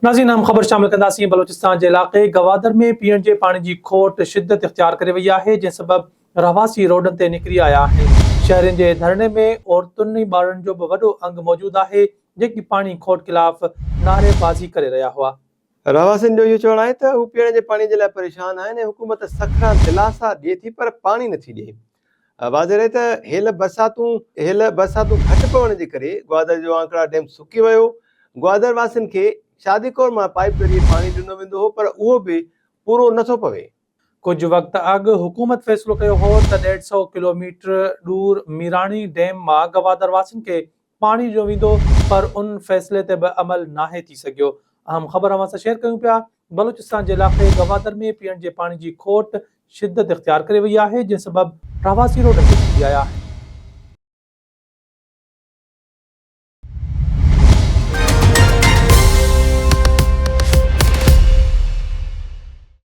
नाज़रीन, हम ख़बर शामिल कंदासीं। बलोचिस्तान जे इलाक़े गवादर में पीअण जे पाणी जी खोट शिद्दत इख्तियार करे वई आहे, जंहिं सबबि रहवासी रोडनि ते निकिरी आया आहिनि। शहरनि जे धरणे में औरतुनि ऐं ॿारनि जो बि वॾो अंग मौजूदु आहे, जेकी पाणी खोट ख़िलाफ़ नारेबाज़ी करे रहिया हुआ। रहवासियुनि जो इहो चवणु आहे त हू पीअण जे पाणी जे लाइ परेशान आहिनि ऐं हुकूमत सख़्ता दिलासा ॾिए थी, पर पाणी नथी ॾिए। वाज़ेह आहे त हेल बरसातूं घटि पवण जे करे ग्वादर जो आंकड़ा डैम सुकी वियो। ग्वादर वासियुनि खे शादीकोर मां पाइप ज़रिए पाणी ॾिनो वेंदो हो, पर उहो बि पूरो नथो पवे। कुझु वक़्तु अॻु हुकूमत फ़ैसिलो कयो हो त 150 किलोमीटर दूर मीराणी डैम मां गवादर वासियुनि खे पाणी ॾिनो वेंदो, पर उन फ़ैसिले ते बि अमल नाहे थी सघियो। अहम ख़बर अवां सां शेयर कयूं पिया। बलूचिस्तान जे इलाक़े गवादर में पीअण जे पाणी जी खोट शिद्दत इख्तियार करे वई आहे, जंहिं सबबि रहवासी रोडनि ते निकिरी आया आहिनि।